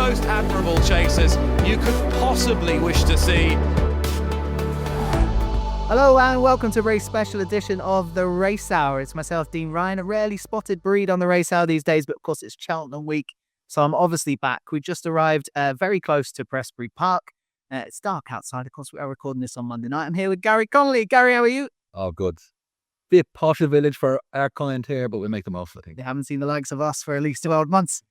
most admirable chasers you could possibly wish to see. Hello and welcome to a very special edition of the Race Hour. It's myself, Dean Ryan, a rarely spotted breed on the Race Hour these days, but of course it's Cheltenham week, so I'm obviously back. We've just arrived very close to Prestbury Park. It's dark outside, of course. We are recording this on Monday night. I'm here with Gary Connolly. Gary, how are you? Oh, good. Bit posh a village for our kind here, but we make the most, I think. They haven't seen the likes of us for at least 12 months.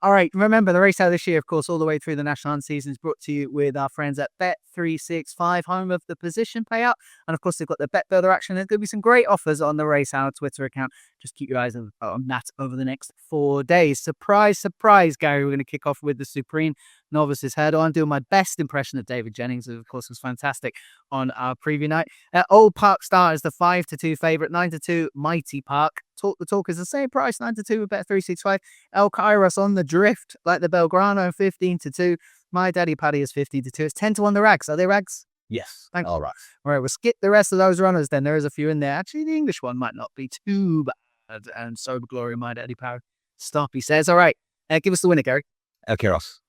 All right, remember the Race Hour this year, of course, all the way through the national hunt season is brought to you with our friends at Bet365, home of the position payout. And of course, they've got the Bet Builder action. There's going to be some great offers on the Race Hour Twitter account. Just keep your eyes on that over the next 4 days. Surprise, surprise, Gary. We're going to kick off with the Supreme Novices Hurdle. I'm doing my best impression of David Jennings, who, of course, was fantastic on our preview night. Old Park Star is the 5-2 favourite, 9-2 Mighty Park. Talk the Talk is the same price, 9-2 with Bet365. El Kairos on the drift, like the Belgrano, 15-2. My Daddy Paddy is 15-2. It's 10-1 the rags. Are they rags? Yes. Thanks. All right. All right, we'll skip the rest of those runners then. There is a few in there. Actually, the English one might not be too bad. And so McLaurey, My Daddy Power. Stop, he says. All right, give us the winner, Gary. El Kairos.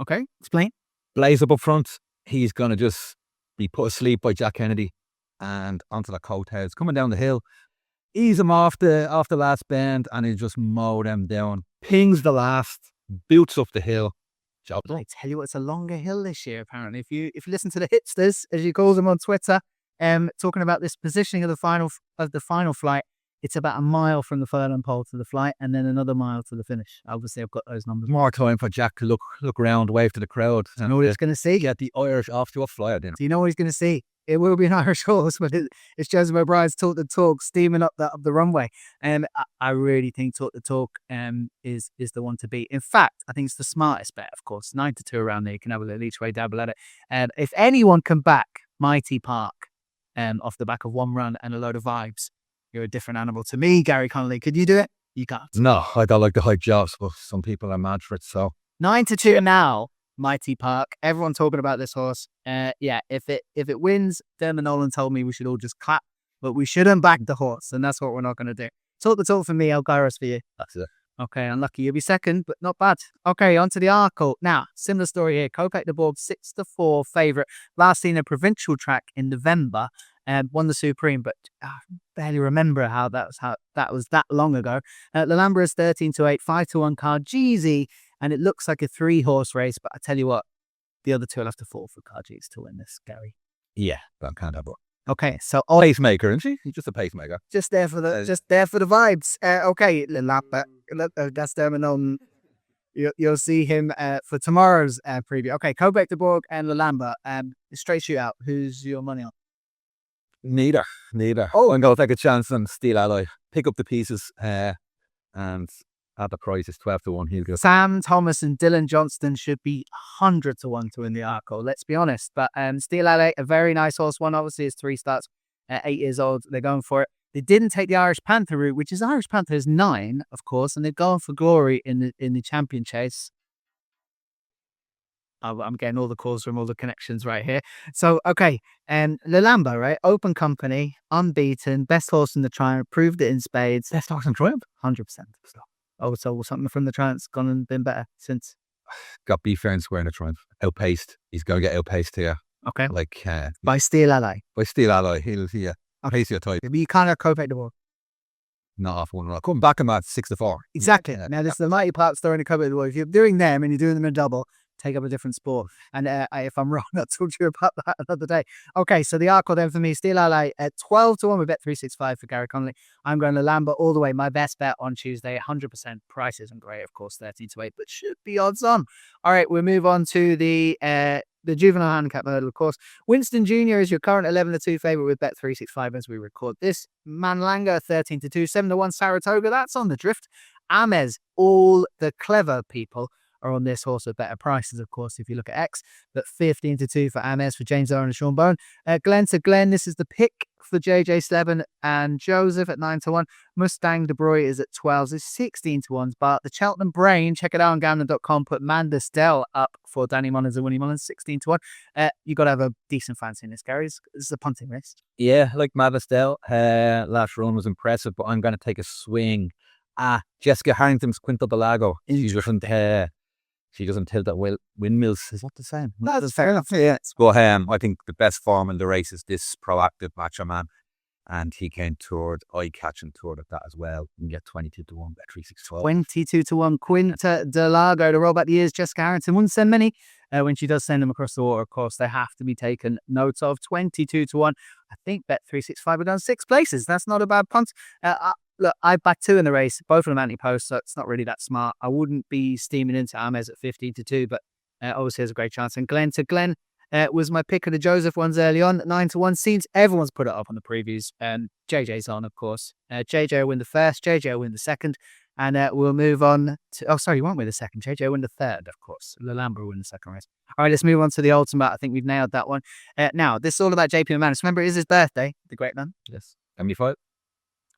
Okay, explain. Blaze up front. He's going to just be put asleep by Jack Kennedy and onto the coattails. Coming down the hill. Ease him off the last bend and he just mow them down. Pings the last. Boots up the hill. Job done. I tell you what, it's a longer hill this year, apparently. If you listen to the hipsters, as you call them on Twitter, talking about this positioning of the final flight, it's about a mile from the furlong pole to the flight and then another mile to the finish. Obviously, I've got those numbers. More time for Jack to look around, wave to the crowd. Do you know what he's going to see? Get the Irish off to a flyer dinner. Do you know what he's going to see? It will be an Irish horse, but it's Joseph O'Brien's Talk the Talk steaming up the runway. I really think Talk the Talk is the one to beat. In fact, I think it's the smartest bet, of course. 9-2 around there. You can have a little each way dabble at it. If anyone can back Mighty Park off the back of one run and a load of vibes, you're a different animal to me, Gary Connolly. Could you do it? You can't. No, I don't like the hype jobs, but some people are mad for it. So 9-2 now. Mighty Park. Everyone talking about this horse. If it wins, Dermot Nolan told me we should all just clap, but we shouldn't back the horse, and that's what we're not going to do. Talk the Talk for me, El Kairos for you. That's it. Okay, unlucky. You'll be second, but not bad. Okay, on to the Arkle. Now, similar story here. Kopek de Borg, 6-4 favourite. Last seen a provincial track in November and won the Supreme, but I barely remember how that was that long ago. Lulamba is 13-8, 5-1 Cargeezy. And it looks like a 3-horse race, but I tell you what, the other two will have to fall for Cargeezy to win this, Gary. Yeah, that can't have it. Okay, so pacemaker, isn't she? He's just a pacemaker. Just there for the vibes. Okay, Lulamba, that's Dermot Nolan. You'll see him for tomorrow's preview. Okay, Kopek de Borg and Lulamba. Straight shootout. Who's your money on? Neither. Oh, I'm going to take a chance on Steel Ally. Pick up the pieces and. At the price is 12-1. He'll go. Sam Thomas and Dylan Johnston should be 100-1 to win the Arkle. Let's be honest. But Steel Alley, a very nice horse. One obviously is 3 starts at 8 years old. They're going for it. They didn't take the Irish Panther route, which is Irish Panther is 9, of course, and they're going for glory in the champion chase. I'm getting all the calls from all the connections right here. So, okay, Lulamba, right? Open company, unbeaten, best horse in the Triumph, proved it in spades. Best horse in Triumph? 100%. Oh, so something from the Triumph's gone and been better since? Got beat fair and square in the Triumph. Outpaced. He's going to get outpaced here. Okay. Like by Steel Ally. By Steel Ally. He'll pace your type. But you can't have Kopek de Borg. Not off one run. Come back on that 6-4. Exactly. Now, this is the Mighty Park story in the Kopek de Borg. If you're doing them and you're doing them in a double, take up a different sport. And if I'm wrong, I'll talk to you about that another day. Okay, so the Arkle then for me, Steel Ally at 12-1 with Bet365 for Gary Connolly. I'm going to Lulamba all the way. My best bet on Tuesday, 100%. Price isn't great, of course, 13-8, but should be odds on. All right, we'll move on to the juvenile handicap hurdle, of course. Winston Jr. is your current 11-2 favourite with Bet365 as we record this. Manlanga, 13-2, 7-1 Saratoga. That's on the drift. Ames, all the clever people are on this horse at better prices, of course, if you look at X. But 15-2 for Ames, for James Owen and Sean Bone. Glen to Glen, this is the pick for JJ Slevin and Joseph at 9-1. Mustang De Broy is at 12. It's 16-1. But the Cheltenham Brain, check it out on Gambling.com, put Mandus Dell up for Danny Mullins and Winnie Mullins, 16-1. You got to have a decent fancy in this, Gary. This is a punting race. Yeah, like Mandus Dell. Last run was impressive, but I'm going to take a swing Jessica Harrington's Quinto Delago. She doesn't tilt at windmills. Is that the same? That's fair enough. Yeah. But I think the best form in the race is this proactive macho man. And he came toward eye-catching toward at that as well. You can get 22 to 1 bet 3-6-12. 22 to 1. Quinta Delago, the roll back the years. Jessica Harrington wouldn't send many. When she does send them across the water, of course, they have to be taken note of. 22 to 1. I think bet 365 have done 6 places. That's not a bad punt. Look, I backed 2 in the race, both of them anti-post, so it's not really that smart. I wouldn't be steaming into Ames at 15 to 2, but obviously there's a great chance. And Glenn to Glenn was my pick of the Joseph ones early on, 9 to 1. Seems everyone's put it up on the previews. JJ's on, of course. JJ will win the first, JJ will win the second, and we'll move on to. Oh, sorry, you won't win the second. JJ will win the third, of course. Lulamba will win the second race. All right, let's move on to the ultimate. I think we've nailed that one. Now, this is all about JP McManus. Remember, it is his birthday, the great man. Yes. 75?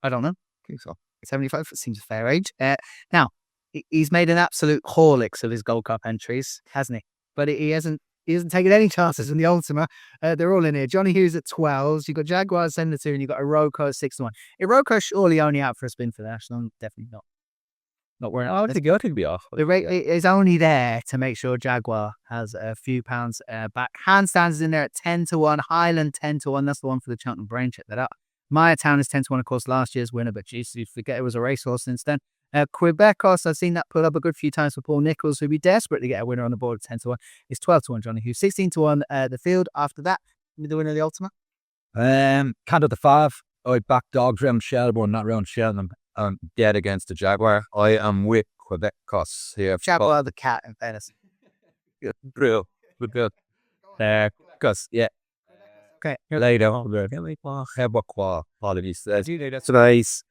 I don't know. I think so. 75 seems a fair age. Now, he's made an absolute horlicks of his Gold Cup entries, hasn't he? But he hasn't taken any chances in the Ultima. They're all in here. Johnny Hughes at 12s. You've got Jaguars 7 to 2, and you've got Iroko at 6 to 1. Iroko surely only out for a spin for the National. Definitely not worrying. I think it'd be off. The rate is only there to make sure Jaguar has a few pounds back. Handstands is in there at 10 to 1. Highland 10 to 1. That's the one for the Cheltenham Brain. Check that out. Maya Town is 10 to 1, of course, last year's winner, but geez, you forget it was a racehorse since then. Quebecos, I've seen that put up a good few times for Paul Nichols, who'd be desperate to get a winner on the board at 10 to 1. It's 12 to 1, Johnny Hughes. 16 to 1, the field. After that, the winner of the Ultima. Can't the 5. I back dogs round Shelbourne, not round Cheltenham. I'm dead against the Jaguar. I am with Quebecos here. Jaguar the cat, in fairness. Real. Good. Because, yeah. Okay. Later on, apologies. So nice.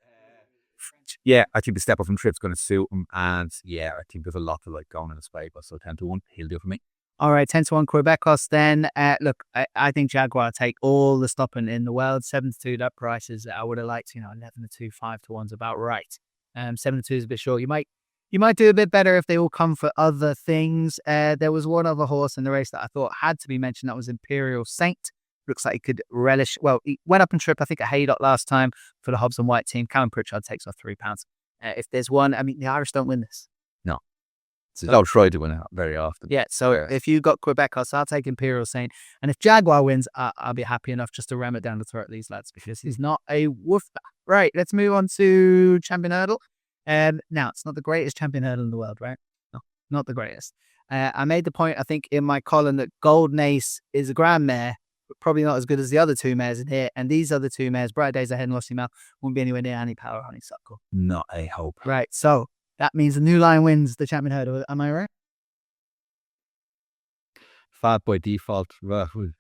Yeah, I think the step up from Trip's going to suit him, and yeah, I think there's a lot to like going in his favour. So 10 to 1, he'll do it for me. All right, 10 to 1 Quebecos. Then look, I think Jaguar take all the stopping in the world. 7 to 2, that price is I would have liked. 11 to 2, 5 to 1's about right. 7 to 2 is a bit short. You might do a bit better if they all come for other things. There was one other horse in the race that I thought had to be mentioned. That was Imperial Saint. Looks like he could relish. Well, he went up in Trip, I think, at Haydock last time for the Hobbs and White team. Callum Pritchard takes off £3. If there's one, I mean, the Irish don't win this. No. So they'll try to win it very often. Yeah, so if you got Quebecos, I'll take Imperial Saint. And if Jaguar wins, I'll be happy enough just to ram it down the throat of these lads because he's not a woofer. Right, let's move on to Champion Hurdle. Now, it's not the greatest Champion Hurdle in the world, right? No, not the greatest. I made the point, I think, in my column that Golden Ace is a grand mare, but probably not as good as the other 2 mares in here. And these other 2 mares, Bright Days Ahead and Lossy Mouth, won't be anywhere near Annie Power Honeysuckle. Not a hope. Right, so that means the New Line wins the Champion Hurdle. Am I right? Fab by default.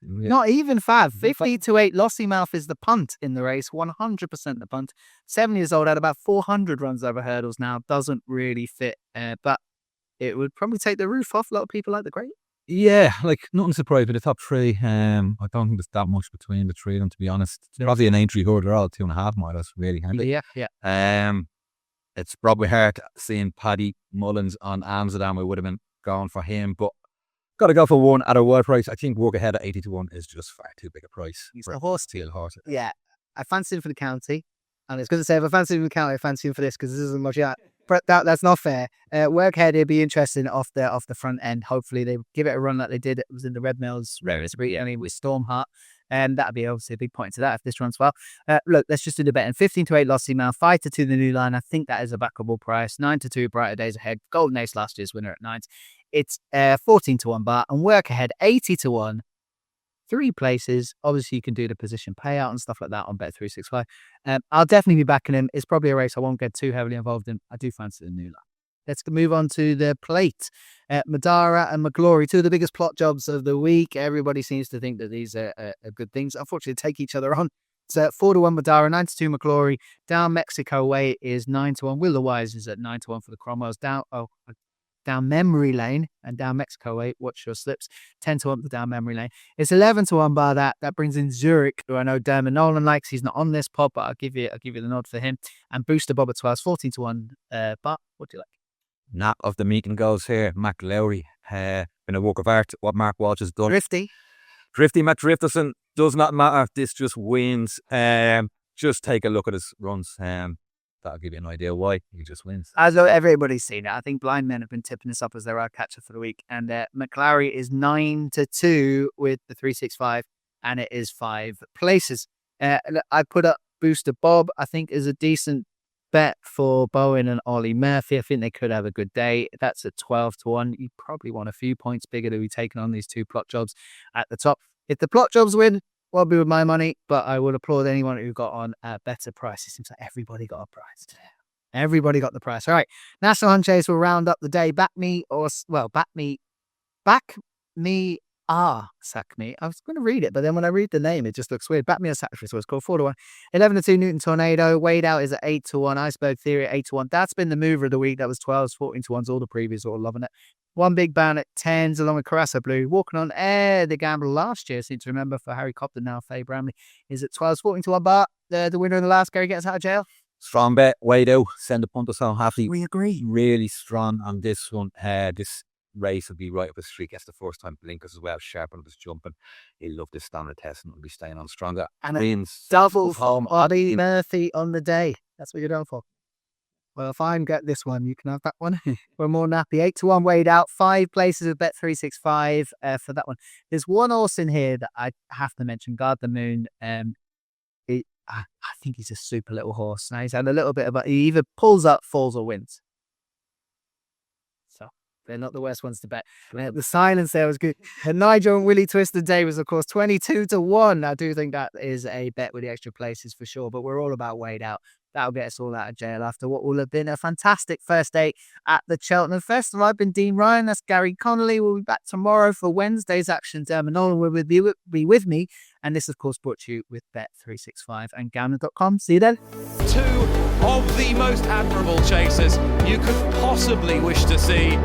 Not even Fab. 50 to 8. Lossy Mouth is the punt in the race. 100% the punt. 7 years old, had about 400 runs over hurdles now. Doesn't really fit, but it would probably take the roof off. A lot of people like the great. Yeah, like nothing surprised with the top 3. I don't think there's that much between the 3 of them, to be honest. It's probably an entry hurdle. They're all 2.5 miles. Really handy. Yeah. It's probably hard seeing Paddy Mullins on Amsterdam. I would have been going for him, but got to go for one at a world price. I think Work Ahead at 80 to 1 is just far too big a price. He's the horse. Steel horse. Yeah. I fancy him for the county. And it's going to say, if I fancy him for the county, I fancy him for this because this isn't much yet. But that's not fair. Work Ahead, it'd be interesting off the front end. Hopefully they give it a run like they did. It was in the Red Mills with Stormheart. And that'd be obviously a big point to that if this runs well. Look, let's just do the betting. 15 to 8 Lossy Mouth, 5 to 2 the New Line. I think that is a backable price. 9 to 2 Brighter Days Ahead. Golden Ace last year's winner at 9. It's 14 to 1 bar. And Work Ahead, 80 to 1. 3 places. Obviously, you can do the position payout and stuff like that on Bet365. I'll definitely be backing him. It's probably a race I won't get too heavily involved in. I do fancy the New Line. Let's move on to the plate. Madara and McLaurey, 2 of the biggest plot jobs of the week. Everybody seems to think that these are good things. Unfortunately, they take each other on. It's 4 to 1 Madara, 9 to 2 McLaurey. Down Mexico Way is 9 to 1. Will the Wise is at 9 to 1 for the Cromwells. Down Memory Lane and down Mexico Way, watch your slips, 10 to 1 for down Memory Lane. It's 11 to 1 bar that. That brings in Zurich, who I know Dermot Nolan likes. He's not on this pod, but I'll give you the nod for him. And Booster Bob at 12, 14 to 1 bar. What do you like? Nap of the meeting goes here. McLaurey, been a work of art. What Mark Walsh has done. Drifty Matt Drifterson, does not matter. This just wins. Just take a look at his runs. that'll give you an idea why he just wins. As though everybody's seen it. I think blind men have been tipping this up as their catcher for the week. And McLaurey is 9-2 with the 365, and it is 5 places. I put up Booster Bob, I think is a decent bet for Bowen and Ollie Murphy. I think they could have a good day. That's at 12-1. You probably want a few points bigger to be taking on these 2 plot jobs at the top. If the plot jobs win, well, be with my money, but I would applaud anyone who got on a better price. It seems like everybody got a price. Everybody got the price. All right. National Hunt Chase will round up the day. Back me, sack me. I was going to read it, but then when I read the name, it just looks weird. Back me or sack me. So it's called 4-1. 11-2 Newton Tornado. Weighed out is at 8-1. Iceberg Theory at 8-1. That's been the mover of the week. That was 12s, 14-1s. All the previous, all loving it. One Big Ban at 10s, along with Carassa Blue. Walking on air, the gamble last year, seem to remember, for Harry Cobden now, Faye Bramley, is at 12s, 14-1. But the winner in the last, Gary gets out of jail. Strong bet, weighed out. Send the punters home happily. We agree. Really strong on this one. This race will be right up his street. Gets the first time blinkers as well. Sharp on his jumping. He'll love this standard test and will be staying on stronger. And wins. Double home. Ollie Murphy on the day. That's what you're going for. Well, if I get this one, you can have that one. We're more nappy. 8-1 weighed out. 5 places with Bet365 for that one. There's one horse in here that I have to mention. Guard the Moon. I think he's a super little horse. Now he's had a little bit of he either pulls up, falls, or wins. So they're not the worst ones to bet. The silence there was good. And Nigel and Willie Twisted Day was, of course, 22-1. I do think that is a bet with the extra places for sure. But we're all about weighed out. That'll get us all out of jail after what will have been a fantastic first day at the Cheltenham Festival. I've been Dean Ryan. That's Gary Connolly. We'll be back tomorrow for Wednesday's action. Nolan will be with me. And this, of course, brought to you with Bet365 and Gambling.com. See you then. 2 of the most admirable chasers you could possibly wish to see.